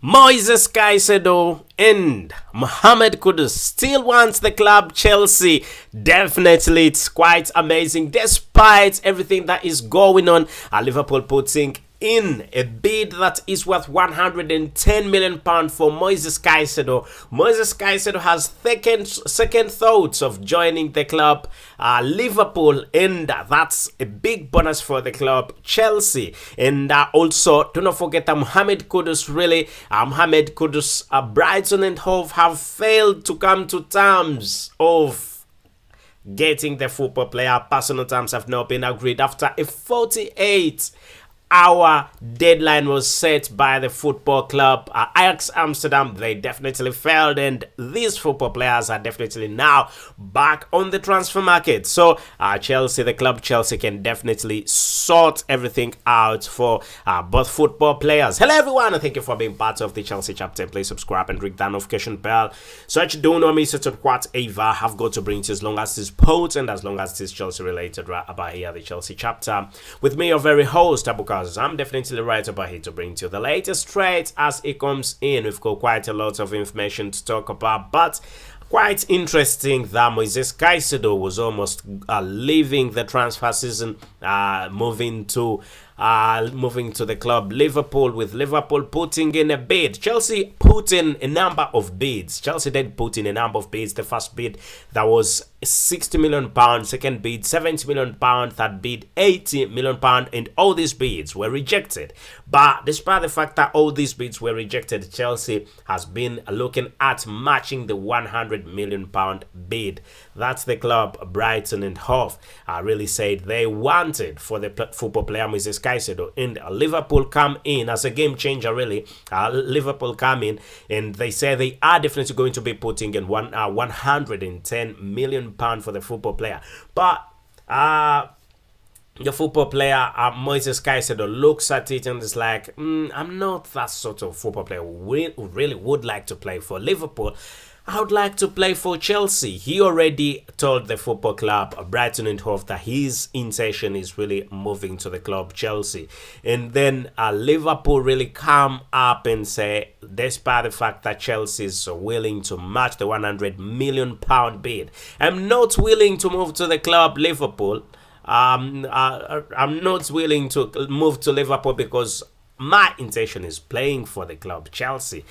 Caicedo and Mohamed Kudus still wants the club Chelsea. Definitely, it's quite amazing. Despite everything that is going on, Liverpool putting in a bid that is worth £110 million for Caicedo. Caicedo has second thoughts of joining the club Liverpool, and that's a big bonus for the club Chelsea. And also, do not forget that Mohamed Kudus, Brighton and Hove have failed to come to terms of getting the football player. Personal terms have not been agreed after a 48-hour deadline was set by the football club Ajax Amsterdam. They definitely failed, and these football players are definitely now back on the transfer market. So Chelsea, the club Chelsea, can definitely sort everything out for both football players. Hello everyone, and thank you for being part of the Chelsea chapter. Please subscribe and ring that notification bell so that you don't know me, such whatever I have got to bring to you, as long as it's post and as long as it's Chelsea related, right about here, the Chelsea chapter. With me, your very host, Abuka. I'm definitely right about here to bring to you the latest trade as it comes in. We've got quite a lot of information to talk about, but quite interesting that Caicedo was almost leaving the transfer season, moving to the club Liverpool, with Liverpool putting in a bid. Chelsea put in a number of bids. Chelsea did put in a number of bids. The first bid, that was £60 million, second bid £70 million, third bid £80 million, and all these bids were rejected. But despite the fact that all these bids were rejected, Chelsea has been looking at matching the £100 million bid. That's the club Brighton and Hove really said they wanted for the football player Caicedo, and Liverpool come in as a game changer. Really, Liverpool come in and they say they are definitely going to be putting in £110 million for the football player. But the football player Caicedo looks at it and is like, I'm not that sort of football player who really would like to play for Liverpool. I would like to play for Chelsea. He already told the football club Brighton and Hove that his intention is really moving to the club Chelsea. And then Liverpool really come up and say, despite the fact that Chelsea is willing to match the £100 million bid, I'm not willing to move to the club Liverpool. I'm not willing to move to Liverpool because my intention is playing for the club Chelsea.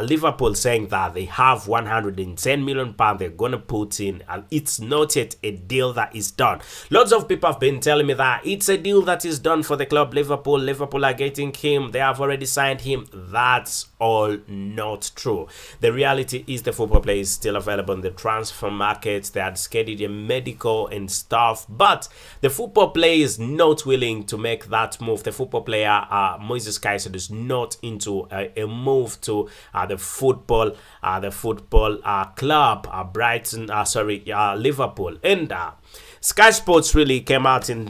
Liverpool saying that they have £110 million they're gonna put in, and it's not yet a deal that is done. Lots of people have been telling me that it's a deal that is done for the club Liverpool. Liverpool are getting him. They have already signed him. That's all not true. The reality is the football player is still available in the transfer market. They had scheduled a medical and stuff, but the football player is not willing to make that move. The football player Caicedo is not into a move to the football club Liverpool. And Sky Sports really came out and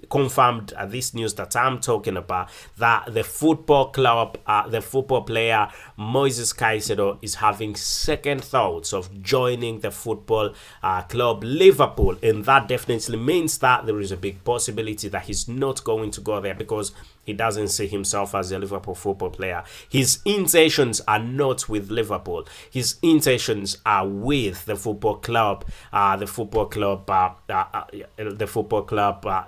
confirmed this news that I'm talking about, that the football club, the football player Caicedo is having second thoughts of joining the football club Liverpool, and that definitely means that there is a big possibility that he's not going to go there because he doesn't see himself as a Liverpool football player. His intentions are not with Liverpool. His intentions are with the football club,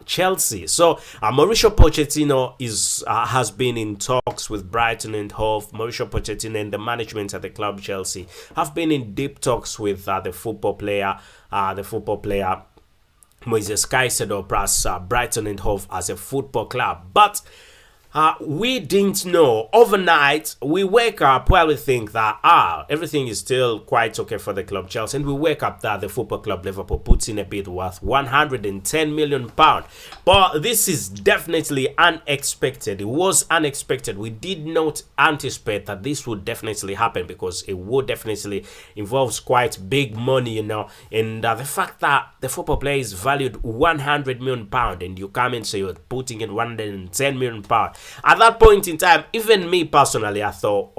Chelsea. So Mauricio Pochettino has been in talks with Brighton and Hove. Mauricio Pochettino and the management at the club Chelsea have been in deep talks with the football player Caicedo plus Brighton and Hove as a football club. But we didn't know. Overnight, we wake up while we think that everything is still quite okay for the club Chelsea, and we wake up that the football club Liverpool puts in a bid worth £110 million. But this is definitely unexpected. It was unexpected. We did not anticipate that this would definitely happen because it would definitely involves quite big money, and the fact that the football player is valued £100 million and you come and say you're putting in £110 million. At that point in time, even me personally, I thought,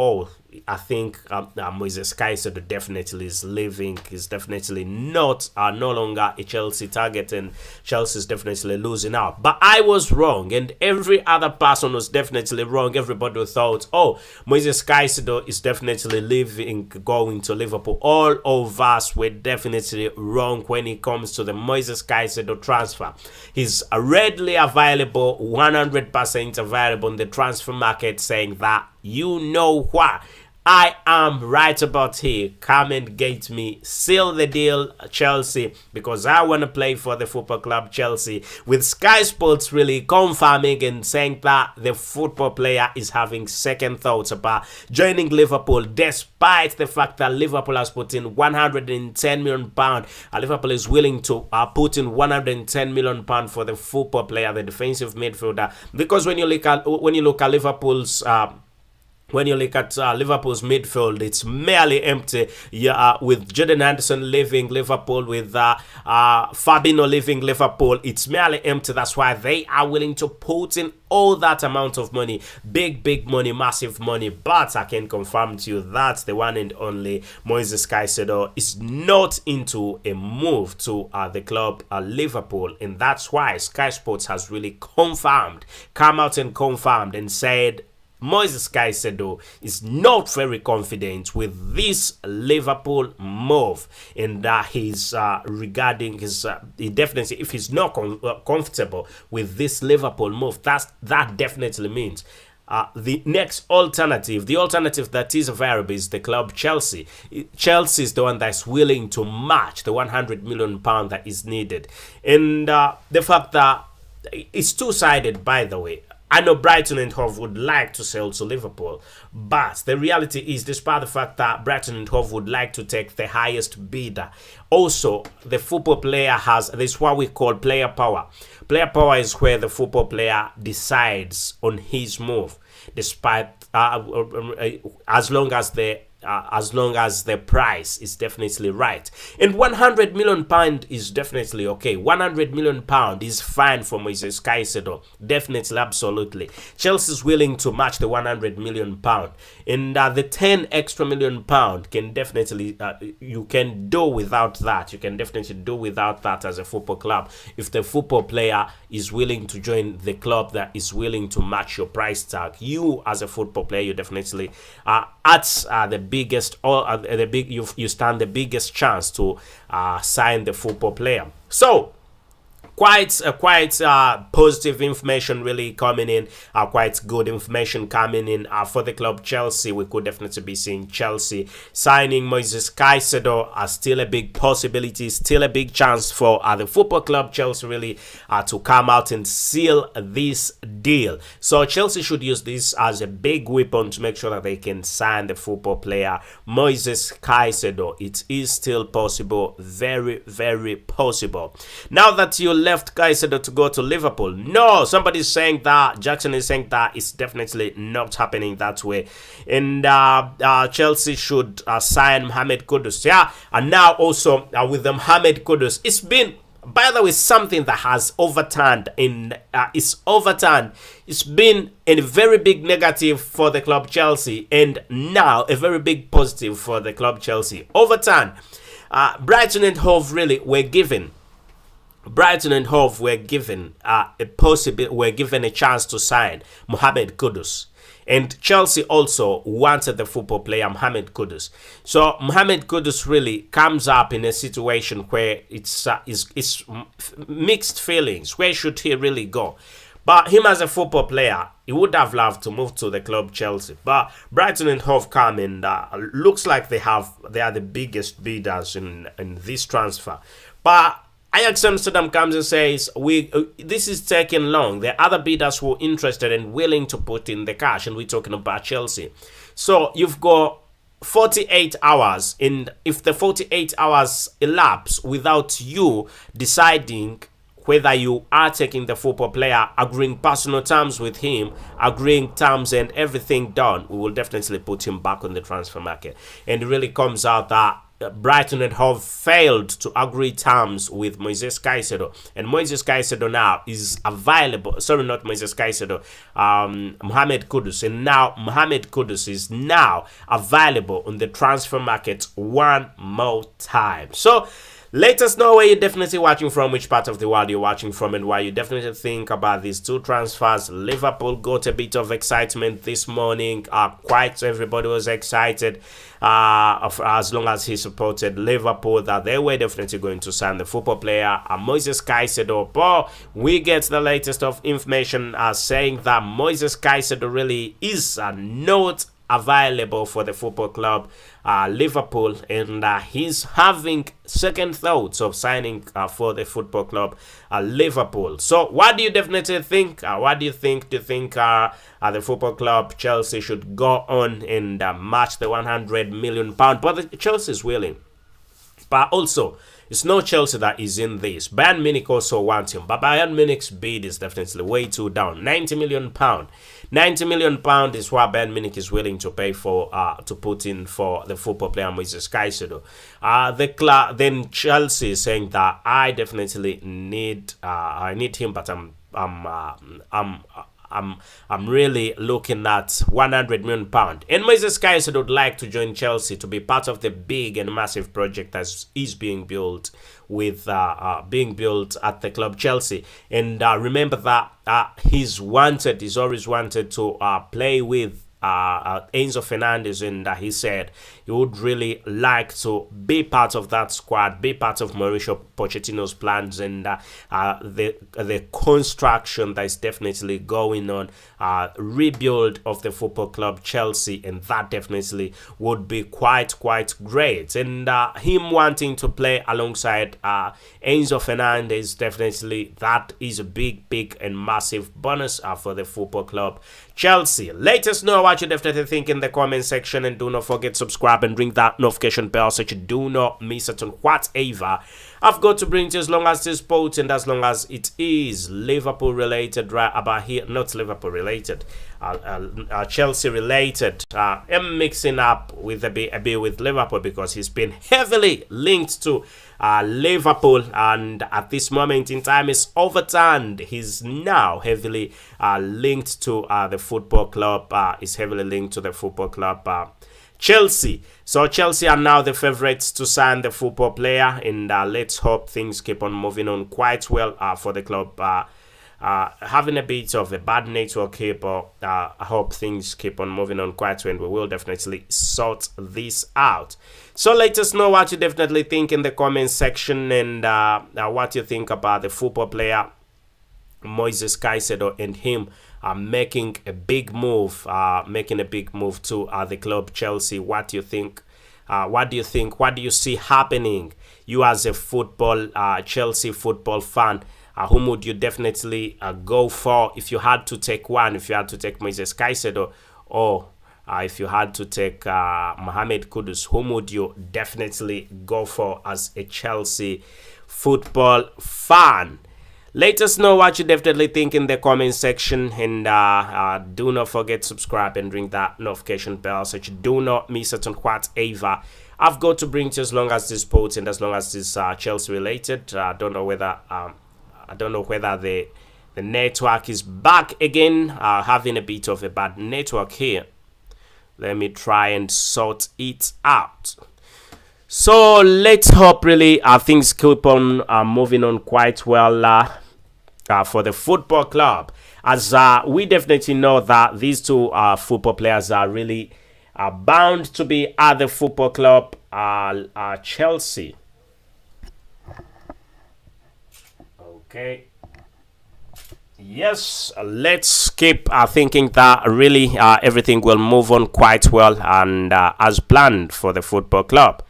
I think Moises Caicedo definitely is leaving. He's definitely not no longer a Chelsea target, and Chelsea is definitely losing out. But I was wrong, and every other person was definitely wrong. Everybody thought, oh, Moises Caicedo is definitely leaving, going to Liverpool. All of us were definitely wrong when it comes to the Moises Caicedo transfer. He's readily available, 100% available in the transfer market, saying that, you know what, I am right about here. Come and get me. Seal the deal, Chelsea, because I want to play for the football club Chelsea. With Sky Sports really confirming and saying that the football player is having second thoughts about joining Liverpool, despite the fact that Liverpool has put in £110 million. Liverpool is willing to put in £110 million for the football player, the defensive midfielder. Because when you look at Liverpool's Liverpool's midfield, it's merely empty. With Jordan Henderson leaving Liverpool, with Fabinho leaving Liverpool, it's merely empty. That's why they are willing to put in all that amount of money, big money, massive money. But I can confirm to you that the one and only Moises Caicedo is not into a move to the club Liverpool, and that's why Sky Sports has really come out and confirmed and said Moises Caicedo is not very confident with this Liverpool move, and he's regarding his he definitely, if he's not comfortable with this Liverpool move, that definitely means the next alternative, the alternative that is available, is the club Chelsea. Chelsea is the one that's willing to match the £100 million that is needed, and the fact that it's two-sided, by the way. I know Brighton and Hove would like to sell to Liverpool, but the reality is, despite the fact that Brighton and Hove would like to take the highest bidder, also the football player has this, what we call player power. Player power is where the football player decides on his move, despite as long as the price is definitely right. And £100 million is definitely okay. £100 million is fine for Moises Caicedo. Definitely, absolutely. Chelsea is willing to match the £100 million. And the 10 extra million pound can definitely, you can do without that. You can definitely do without that as a football club. If the football player is willing to join the club that is willing to match your price tag, you as a football player, you definitely at the biggest, or you stand the biggest chance to sign the football player. So quite positive information really coming in, quite good information coming in for the club Chelsea. We could definitely be seeing Chelsea signing Moises Caicedo. Still a big possibility, still a big chance for the football club Chelsea really to come out and seal this deal. So Chelsea should use this as a big weapon to make sure that they can sign the football player Moises Caicedo. It is still possible, very possible. Now that you left Caicedo to go to Liverpool, no, somebody's saying that, Jackson is saying that it's definitely not happening that way, and Chelsea should sign Mohamed Kudus. And now also with the Mohamed Kudus, it's been, by the way, something that has overturned it's been a very big negative for the club Chelsea, and now a very big positive for the club Chelsea. Overturned. Brighton and Hove really were given a chance to sign Mohamed Kudus, and Chelsea also wanted the football player Mohamed Kudus. So Mohamed Kudus really comes up in a situation where it's mixed feelings. Where should he really go? But him as a football player, he would have loved to move to the club Chelsea. But Brighton and Hove come, and looks like they are the biggest bidders in this transfer. But Ajax Amsterdam comes and says, this is taking long. There are other bidders who are interested and willing to put in the cash, and we're talking about Chelsea. So you've got 48 hours, and if the 48 hours elapse without you deciding whether you are taking the football player, agreeing personal terms with him, agreeing terms and everything done, we will definitely put him back on the transfer market. And it really comes out that Brighton and Hove failed to agree terms with Moises Caicedo, and Moises Caicedo now is available. Sorry, not Moises Caicedo, Mohamed Kudus, and now Mohamed Kudus is now available on the transfer market one more time. So let us know where you're definitely watching from, which part of the world you're watching from, and why you definitely think about these two transfers. Liverpool got a bit of excitement this morning. Quite everybody was excited as long as he supported Liverpool that they were definitely going to sign the football player, Moises Caicedo. But we get the latest of information saying that Moises Caicedo really is not available for the football club Liverpool, and he's having second thoughts of signing for the football club Liverpool. So what do you definitely think? What do you think? Do you think the football club Chelsea should go on and match the £100 million? But Chelsea is willing. But also, it's not Chelsea that is in this. Bayern Munich also wants him, but Bayern Munich's bid is definitely way too down. £90 million. £90 million is what Bayern Munich is willing to pay for to put in for the football player Moises Caicedo. Then Chelsea is saying that I definitely need him, but I'm really looking at £100 million. And Moises Caicedo would like to join Chelsea to be part of the big and massive project that is being built at the club Chelsea. And remember that he's always wanted to play with Enzo Fernandez, and he said he would really like to be part of that squad, be part of Mauricio Pochettino's plans, and the construction that is definitely going on, rebuild of the football club Chelsea, and that definitely would be quite great. And him wanting to play alongside Enzo Fernandez, definitely that is a big and massive bonus for the football club Chelsea. Let us know what you definitely think in the comment section, and do not forget to subscribe and ring that notification bell so you do not miss it on whatever I've got to bring to you, as long as it's sport and as long as it is Liverpool related right about here. Not Liverpool related, Chelsea related. I'm mixing up with a bit with Liverpool because he's been heavily linked to Liverpool, and at this moment in time is overturned. He's now heavily linked to the football club. Is heavily linked to the football club Chelsea. So Chelsea are now the favorites to sign the football player, and let's hope things keep on moving on quite well for the club. Having a bit of a bad network here, but I hope things keep on moving on quite well. We will definitely sort this out. So let us know what you definitely think in the comment section, and what you think about the football player Moises Caicedo and him making a big move to the club Chelsea. What do you think? What do you think? What do you see happening? You as a Chelsea football fan, whom would you definitely go for if you had to take one? If you had to take Moises Caicedo, or if you had to take Mohamed Kudus, whom would you definitely go for as a Chelsea football fan? Let us know what you definitely think in the comment section, and do not forget to subscribe and ring that notification bell so you do not miss it on whatever I've got to bring to you, as long as this sports and as long as this Chelsea related. I don't know whether the network is back again. Having a bit of a bad network here. Let me try and sort it out. So let's hope really things keep on moving on quite well for the football club, as we definitely know that these two football players are really bound to be at the football club Chelsea. Okay. Yes, let's keep thinking that really everything will move on quite well and as planned for the football club.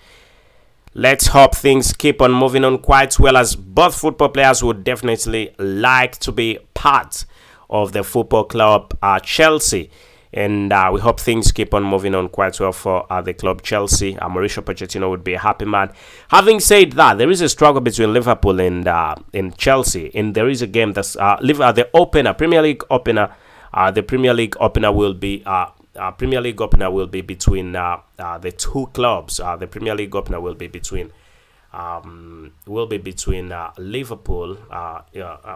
Let's hope things keep on moving on quite well, as both football players would definitely like to be part of the football club Chelsea. And we hope things keep on moving on quite well for the club Chelsea. Mauricio Pochettino would be a happy man. Having said that, there is a struggle between Liverpool and Chelsea. And there is a game that's the opener, Premier League opener. The Premier League opener will be Premier League opener will be between the two clubs. The Premier League opener will be between Liverpool.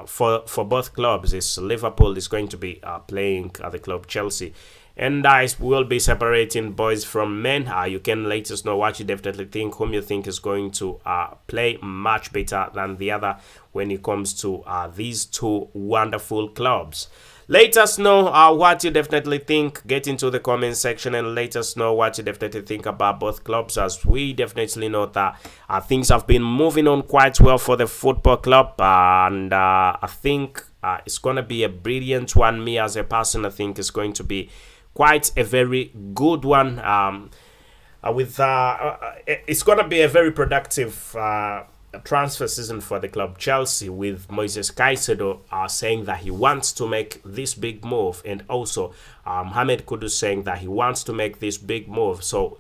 For both clubs, is Liverpool is going to be playing the club Chelsea, and I will be separating boys from men. You can let us know what you definitely think, whom you think is going to play much better than the other when it comes to these two wonderful clubs. Let us know what you definitely think. Get into the comment section and let us know what you definitely think about both clubs, as we definitely know that things have been moving on quite well for the football club, and I think it's going to be a brilliant one. Me as a person, I think it's going to be quite a very good one. It's going to be a very productive transfer season for the club Chelsea, with Moises Caicedo saying that he wants to make this big move, and also Mohamed Kudus saying that he wants to make this big move. So